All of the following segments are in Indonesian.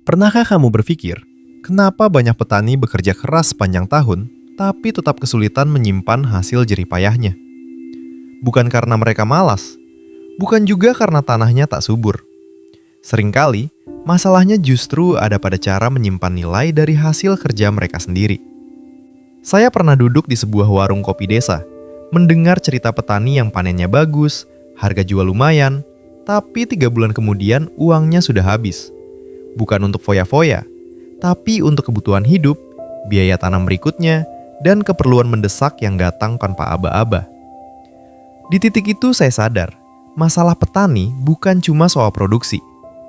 Pernahkah kamu berpikir, kenapa banyak petani bekerja keras sepanjang tahun, tapi tetap kesulitan menyimpan hasil jerih payahnya? Bukan karena mereka malas, bukan juga karena tanahnya tak subur. Seringkali, masalahnya justru ada pada cara menyimpan nilai dari hasil kerja mereka sendiri. Saya pernah duduk di sebuah warung kopi desa, mendengar cerita petani yang panennya bagus, harga jual lumayan, tapi 3 bulan kemudian uangnya sudah habis. Bukan untuk foya-foya, tapi untuk kebutuhan hidup, biaya tanam berikutnya, dan keperluan mendesak yang datang tanpa aba-aba. Di titik itu saya sadar, masalah petani bukan cuma soal produksi,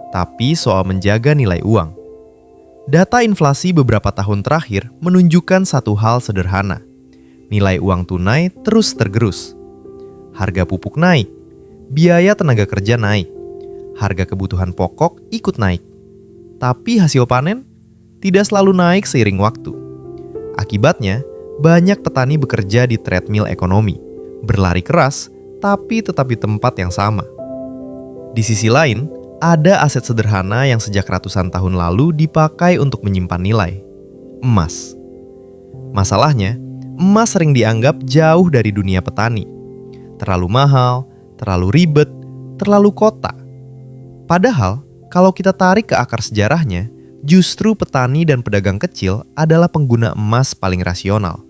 tapi soal menjaga nilai uang. Data inflasi beberapa tahun terakhir menunjukkan satu hal sederhana. Nilai uang tunai terus tergerus. Harga pupuk naik, biaya tenaga kerja naik, harga kebutuhan pokok ikut naik. Tapi hasil panen tidak selalu naik seiring waktu. Akibatnya, banyak petani bekerja di treadmill ekonomi, berlari keras, tapi tetap di tempat yang sama. Di sisi lain, ada aset sederhana yang sejak ratusan tahun lalu dipakai untuk menyimpan nilai. Emas. Masalahnya, emas sering dianggap jauh dari dunia petani. Terlalu mahal, terlalu ribet, terlalu kota. Padahal, kalau kita tarik ke akar sejarahnya, justru petani dan pedagang kecil adalah pengguna emas paling rasional.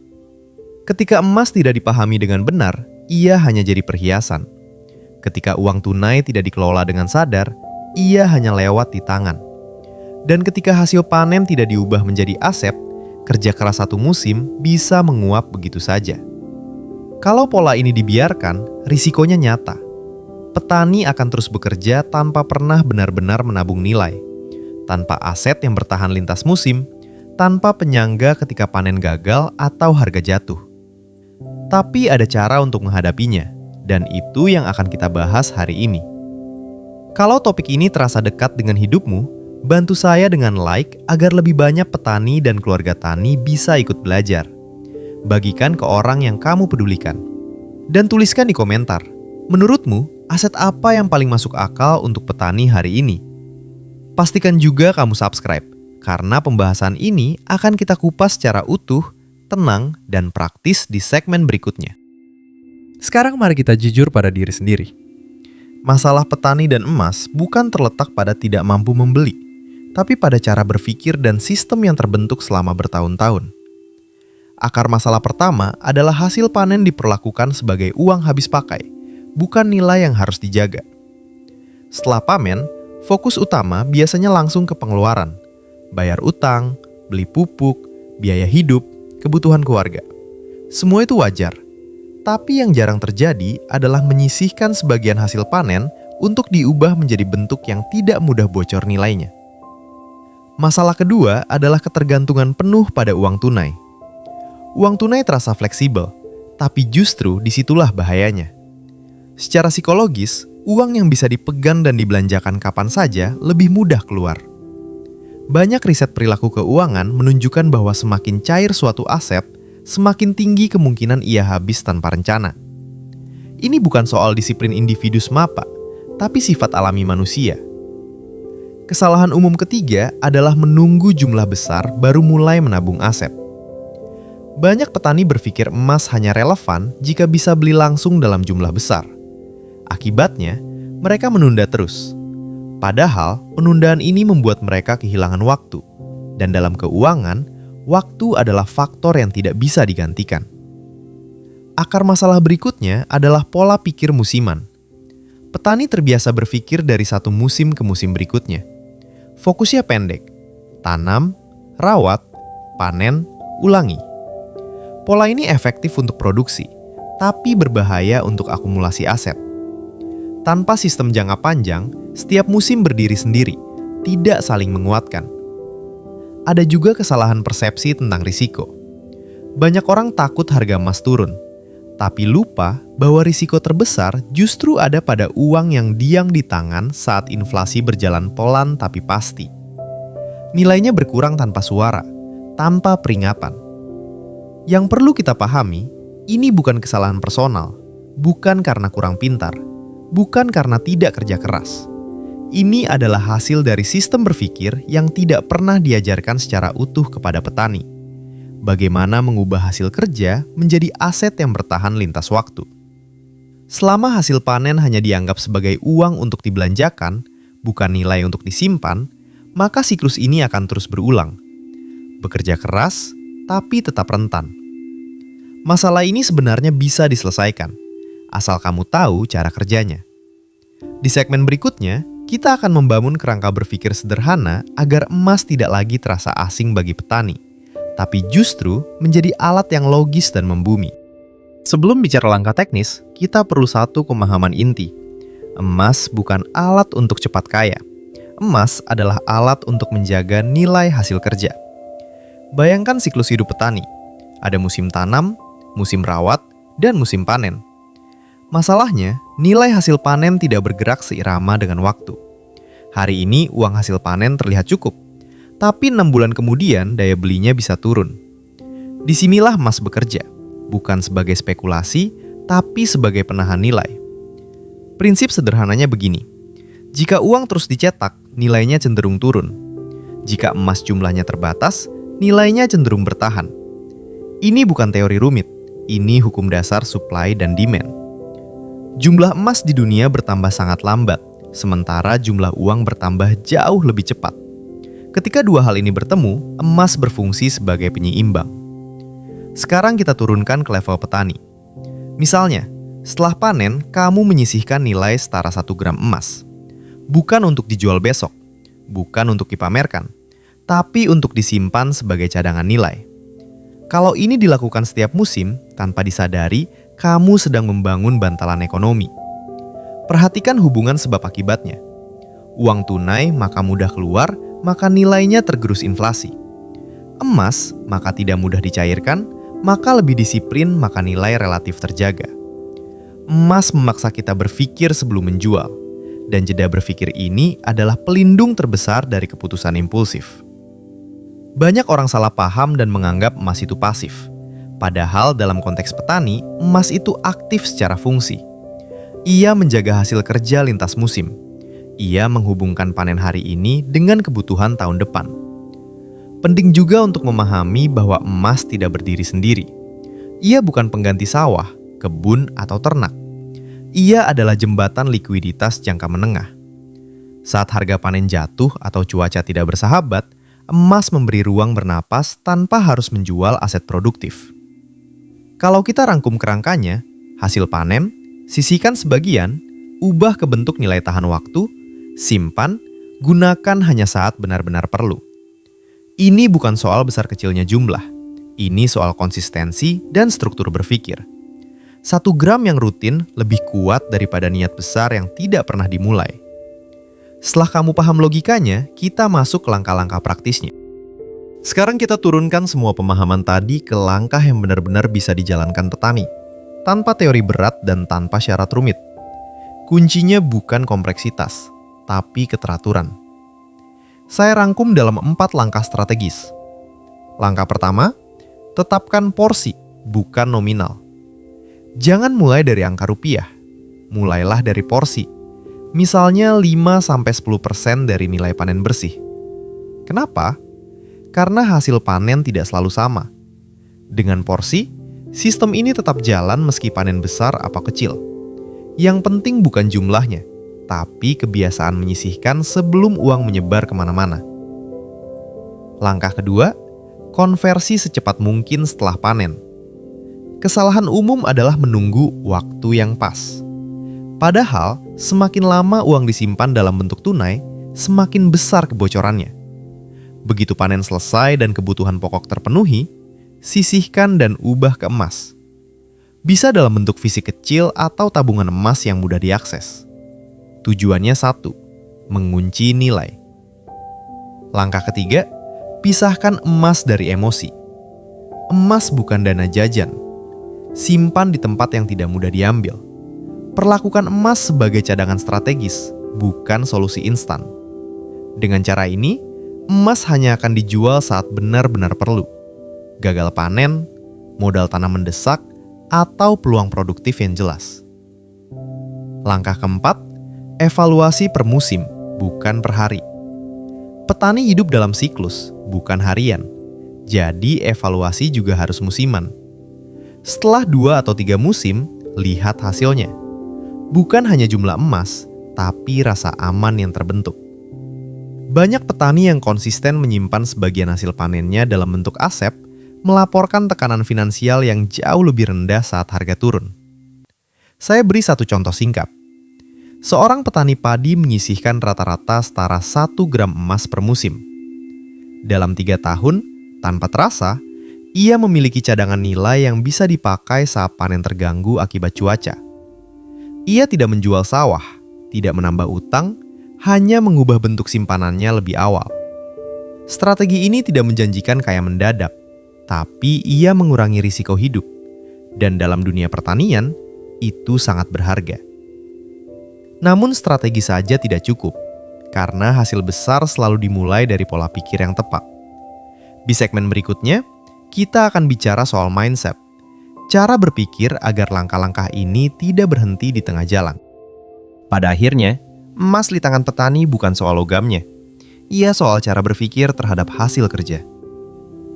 Ketika emas tidak dipahami dengan benar, ia hanya jadi perhiasan. Ketika uang tunai tidak dikelola dengan sadar, ia hanya lewat di tangan. Dan ketika hasil panen tidak diubah menjadi aset, kerja keras satu musim bisa menguap begitu saja. Kalau pola ini dibiarkan, risikonya nyata. Petani akan terus bekerja tanpa pernah benar-benar menabung nilai, tanpa aset yang bertahan lintas musim, tanpa penyangga ketika panen gagal atau harga jatuh. Tapi ada cara untuk menghadapinya, dan itu yang akan kita bahas hari ini. Kalau topik ini terasa dekat dengan hidupmu, bantu saya dengan like agar lebih banyak petani dan keluarga tani bisa ikut belajar. Bagikan ke orang yang kamu pedulikan. Dan tuliskan di komentar, menurutmu aset apa yang paling masuk akal untuk petani hari ini? Pastikan juga kamu subscribe, karena pembahasan ini akan kita kupas secara utuh, tenang, dan praktis di segmen berikutnya. Sekarang mari kita jujur pada diri sendiri. Masalah petani dan emas bukan terletak pada tidak mampu membeli, tapi pada cara berpikir dan sistem yang terbentuk selama bertahun-tahun. Akar masalah pertama adalah hasil panen diperlakukan sebagai uang habis pakai, bukan nilai yang harus dijaga. Setelah panen, fokus utama biasanya langsung ke pengeluaran, bayar utang, beli pupuk, biaya hidup, kebutuhan keluarga. Semua itu wajar. Tapi yang jarang terjadi adalah menyisihkan sebagian hasil panen untuk diubah menjadi bentuk yang tidak mudah bocor nilainya. Masalah kedua adalah ketergantungan penuh pada uang tunai. Uang tunai terasa fleksibel, tapi justru disitulah bahayanya. Secara psikologis, uang yang bisa dipegang dan dibelanjakan kapan saja lebih mudah keluar. Banyak riset perilaku keuangan menunjukkan bahwa semakin cair suatu aset, semakin tinggi kemungkinan ia habis tanpa rencana. Ini bukan soal disiplin individu semata, tapi sifat alami manusia. Kesalahan umum ketiga adalah menunggu jumlah besar baru mulai menabung aset. Banyak petani berpikir emas hanya relevan jika bisa beli langsung dalam jumlah besar. Akibatnya, mereka menunda terus. Padahal, penundaan ini membuat mereka kehilangan waktu. Dan dalam keuangan, waktu adalah faktor yang tidak bisa digantikan. Akar masalah berikutnya adalah pola pikir musiman. Petani terbiasa berpikir dari satu musim ke musim berikutnya. Fokusnya pendek, tanam, rawat, panen, ulangi. Pola ini efektif untuk produksi, tapi berbahaya untuk akumulasi aset. Tanpa sistem jangka panjang, setiap musim berdiri sendiri, tidak saling menguatkan. Ada juga kesalahan persepsi tentang risiko. Banyak orang takut harga emas turun, tapi lupa bahwa risiko terbesar justru ada pada uang yang diam di tangan saat inflasi berjalan pelan tapi pasti. Nilainya berkurang tanpa suara, tanpa peringatan. Yang perlu kita pahami, ini bukan kesalahan personal, bukan karena kurang pintar, bukan karena tidak kerja keras. Ini adalah hasil dari sistem berpikir yang tidak pernah diajarkan secara utuh kepada petani. Bagaimana mengubah hasil kerja menjadi aset yang bertahan lintas waktu. Selama hasil panen hanya dianggap sebagai uang untuk dibelanjakan, bukan nilai untuk disimpan, maka siklus ini akan terus berulang. Bekerja keras, tapi tetap rentan. Masalah ini sebenarnya bisa diselesaikan, asal kamu tahu cara kerjanya. Di segmen berikutnya, kita akan membangun kerangka berpikir sederhana agar emas tidak lagi terasa asing bagi petani, tapi justru menjadi alat yang logis dan membumi. Sebelum bicara langkah teknis, kita perlu satu pemahaman inti. Emas bukan alat untuk cepat kaya. Emas adalah alat untuk menjaga nilai hasil kerja. Bayangkan siklus hidup petani. Ada musim tanam, musim rawat, dan musim panen. Masalahnya, nilai hasil panen tidak bergerak seirama dengan waktu. Hari ini uang hasil panen terlihat cukup, tapi 6 bulan kemudian daya belinya bisa turun. Disinilah emas bekerja, bukan sebagai spekulasi, tapi sebagai penahan nilai. Prinsip sederhananya begini, jika uang terus dicetak, nilainya cenderung turun. Jika emas jumlahnya terbatas, nilainya cenderung bertahan. Ini bukan teori rumit, ini hukum dasar supply dan demand. Jumlah emas di dunia bertambah sangat lambat, sementara jumlah uang bertambah jauh lebih cepat. Ketika dua hal ini bertemu, emas berfungsi sebagai penyeimbang. Sekarang kita turunkan ke level petani. Misalnya, setelah panen, kamu menyisihkan nilai setara 1 gram emas. Bukan untuk dijual besok, bukan untuk dipamerkan, tapi untuk disimpan sebagai cadangan nilai. Kalau ini dilakukan setiap musim, tanpa disadari, kamu sedang membangun bantalan ekonomi. Perhatikan hubungan sebab akibatnya. Uang tunai maka mudah keluar, maka nilainya tergerus inflasi. Emas maka tidak mudah dicairkan, maka lebih disiplin, maka nilai relatif terjaga. Emas memaksa kita berpikir sebelum menjual, dan jeda berpikir ini adalah pelindung terbesar dari keputusan impulsif. Banyak orang salah paham dan menganggap emas itu pasif. Padahal dalam konteks petani, emas itu aktif secara fungsi. Ia menjaga hasil kerja lintas musim. Ia menghubungkan panen hari ini dengan kebutuhan tahun depan. Penting juga untuk memahami bahwa emas tidak berdiri sendiri. Ia bukan pengganti sawah, kebun, atau ternak. Ia adalah jembatan likuiditas jangka menengah. Saat harga panen jatuh atau cuaca tidak bersahabat, emas memberi ruang bernapas tanpa harus menjual aset produktif. Kalau kita rangkum kerangkanya, hasil panen, sisihkan sebagian, ubah ke bentuk nilai tahan waktu, simpan, gunakan hanya saat benar-benar perlu. Ini bukan soal besar kecilnya jumlah, ini soal konsistensi dan struktur berpikir. 1 gram yang rutin lebih kuat daripada niat besar yang tidak pernah dimulai. Setelah kamu paham logikanya, kita masuk ke langkah-langkah praktisnya. Sekarang kita turunkan semua pemahaman tadi ke langkah yang benar-benar bisa dijalankan petani, tanpa teori berat dan tanpa syarat rumit. Kuncinya bukan kompleksitas, tapi keteraturan. Saya rangkum dalam 4 langkah strategis. Langkah pertama, tetapkan porsi, bukan nominal. Jangan mulai dari angka rupiah, mulailah dari porsi. Misalnya 5-10% dari nilai panen bersih. Kenapa? Karena hasil panen tidak selalu sama. Dengan porsi, sistem ini tetap jalan meski panen besar atau kecil. Yang penting bukan jumlahnya, tapi kebiasaan menyisihkan sebelum uang menyebar kemana-mana. Langkah kedua, konversi secepat mungkin setelah panen. Kesalahan umum adalah menunggu waktu yang pas. Padahal, semakin lama uang disimpan dalam bentuk tunai, semakin besar kebocorannya. Begitu panen selesai dan kebutuhan pokok terpenuhi, sisihkan dan ubah ke emas. Bisa dalam bentuk fisik kecil atau tabungan emas yang mudah diakses. Tujuannya satu, mengunci nilai. Langkah ketiga, pisahkan emas dari emosi. Emas bukan dana jajan. Simpan di tempat yang tidak mudah diambil. Perlakukan emas sebagai cadangan strategis, bukan solusi instan. Dengan cara ini, emas hanya akan dijual saat benar-benar perlu. Gagal panen, modal tanam mendesak, atau peluang produktif yang jelas. Langkah keempat, evaluasi per musim, bukan per hari. Petani hidup dalam siklus, bukan harian. Jadi evaluasi juga harus musiman. Setelah 2 atau 3 musim, lihat hasilnya. Bukan hanya jumlah emas, tapi rasa aman yang terbentuk. Banyak petani yang konsisten menyimpan sebagian hasil panennya dalam bentuk aset, melaporkan tekanan finansial yang jauh lebih rendah saat harga turun. Saya beri satu contoh singkat. Seorang petani padi menyisihkan rata-rata setara 1 gram emas per musim. Dalam 3 tahun, tanpa terasa, ia memiliki cadangan nilai yang bisa dipakai saat panen terganggu akibat cuaca. Ia tidak menjual sawah, tidak menambah utang, hanya mengubah bentuk simpanannya lebih awal. Strategi ini tidak menjanjikan kaya mendadak, tapi ia mengurangi risiko hidup. Dan dalam dunia pertanian, itu sangat berharga. Namun strategi saja tidak cukup, karena hasil besar selalu dimulai dari pola pikir yang tepat. Di segmen berikutnya, kita akan bicara soal mindset. Cara berpikir agar langkah-langkah ini tidak berhenti di tengah jalan. Pada akhirnya, emas di tangan petani bukan soal logamnya. Ia soal cara berpikir terhadap hasil kerja.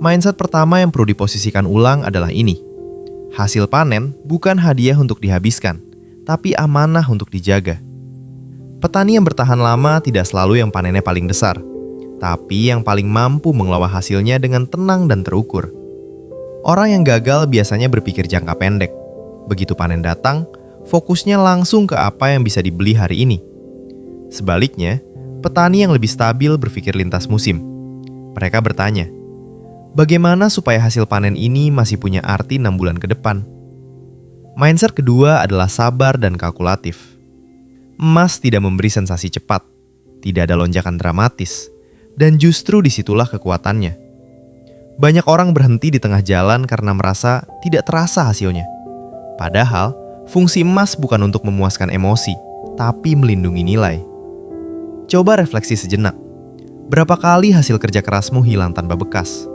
Mindset pertama yang perlu diposisikan ulang adalah ini. Hasil panen bukan hadiah untuk dihabiskan, tapi amanah untuk dijaga. Petani yang bertahan lama tidak selalu yang panennya paling besar, tapi yang paling mampu mengelola hasilnya dengan tenang dan terukur. Orang yang gagal biasanya berpikir jangka pendek. Begitu panen datang, fokusnya langsung ke apa yang bisa dibeli hari ini. Sebaliknya, petani yang lebih stabil berpikir lintas musim. Mereka bertanya, bagaimana supaya hasil panen ini masih punya arti 6 bulan ke depan? Mindset kedua adalah sabar dan kalkulatif. Emas tidak memberi sensasi cepat, tidak ada lonjakan dramatis, dan justru disitulah kekuatannya. Banyak orang berhenti di tengah jalan karena merasa tidak terasa hasilnya. Padahal, fungsi emas bukan untuk memuaskan emosi, tapi melindungi nilai. Coba refleksi sejenak. Berapa kali hasil kerja kerasmu hilang tanpa bekas?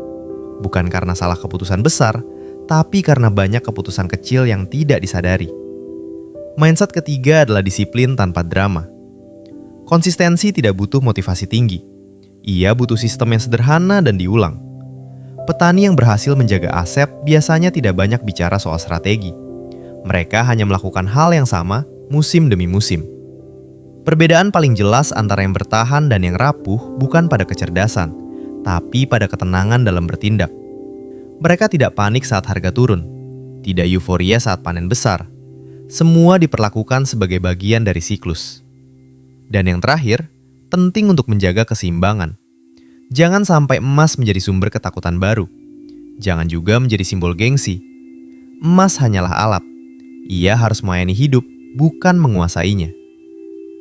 Bukan karena salah keputusan besar, tapi karena banyak keputusan kecil yang tidak disadari. Mindset ketiga adalah disiplin tanpa drama. Konsistensi tidak butuh motivasi tinggi. Ia butuh sistem yang sederhana dan diulang. Petani yang berhasil menjaga aset biasanya tidak banyak bicara soal strategi. Mereka hanya melakukan hal yang sama musim demi musim. Perbedaan paling jelas antara yang bertahan dan yang rapuh bukan pada kecerdasan, tapi pada ketenangan dalam bertindak. Mereka tidak panik saat harga turun, tidak euforia saat panen besar. Semua diperlakukan sebagai bagian dari siklus. Dan yang terakhir, penting untuk menjaga keseimbangan. Jangan sampai emas menjadi sumber ketakutan baru. Jangan juga menjadi simbol gengsi. Emas hanyalah alat. Ia harus melayani hidup, bukan menguasainya.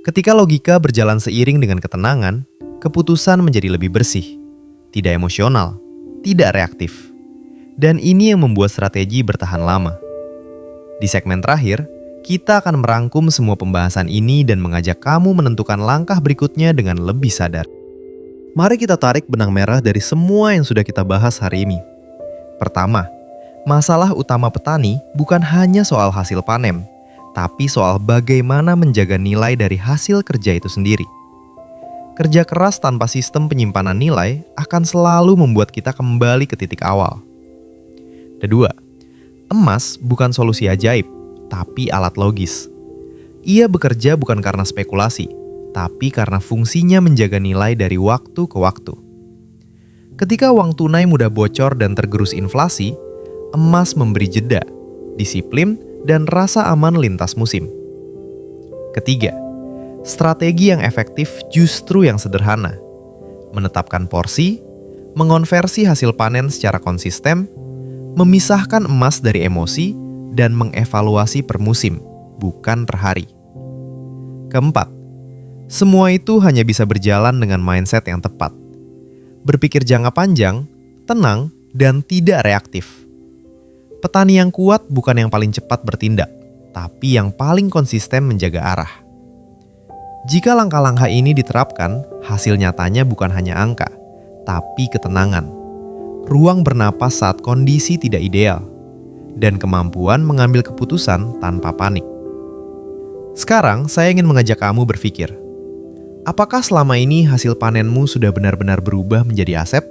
Ketika logika berjalan seiring dengan ketenangan, keputusan menjadi lebih bersih, tidak emosional, tidak reaktif. Dan ini yang membuat strategi bertahan lama. Di segmen terakhir, kita akan merangkum semua pembahasan ini dan mengajak kamu menentukan langkah berikutnya dengan lebih sadar. Mari kita tarik benang merah dari semua yang sudah kita bahas hari ini. Pertama, masalah utama petani bukan hanya soal hasil panen, tapi soal bagaimana menjaga nilai dari hasil kerja itu sendiri. Kerja keras tanpa sistem penyimpanan nilai akan selalu membuat kita kembali ke titik awal. Kedua, emas bukan solusi ajaib, tapi alat logis. Ia bekerja bukan karena spekulasi, tapi karena fungsinya menjaga nilai dari waktu ke waktu. Ketika uang tunai mudah bocor dan tergerus inflasi, emas memberi jeda, disiplin, dan rasa aman lintas musim. Ketiga, strategi yang efektif justru yang sederhana. Menetapkan porsi, mengonversi hasil panen secara konsisten, memisahkan emas dari emosi, dan mengevaluasi per musim, bukan per hari. Keempat, semua itu hanya bisa berjalan dengan mindset yang tepat. Berpikir jangka panjang, tenang, dan tidak reaktif. Petani yang kuat bukan yang paling cepat bertindak, tapi yang paling konsisten menjaga arah. Jika langkah-langkah ini diterapkan, hasil nyatanya bukan hanya angka, tapi ketenangan. Ruang bernapas saat kondisi tidak ideal, dan kemampuan mengambil keputusan tanpa panik. Sekarang, saya ingin mengajak kamu berpikir, Apakah selama ini hasil panenmu sudah benar-benar berubah menjadi aset?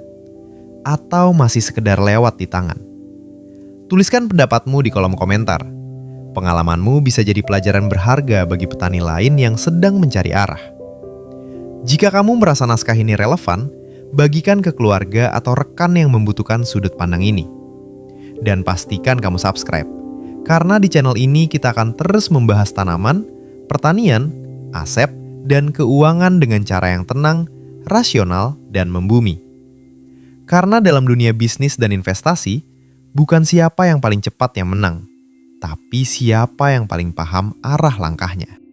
Atau masih sekedar lewat di tangan? Tuliskan pendapatmu di kolom komentar. Pengalamanmu bisa jadi pelajaran berharga bagi petani lain yang sedang mencari arah. Jika kamu merasa naskah ini relevan, bagikan ke keluarga atau rekan yang membutuhkan sudut pandang ini. Dan pastikan kamu subscribe, karena di channel ini kita akan terus membahas tanaman, pertanian, aset, dan keuangan dengan cara yang tenang, rasional, dan membumi. Karena dalam dunia bisnis dan investasi, bukan siapa yang paling cepat yang menang, tapi siapa yang paling paham arah langkahnya.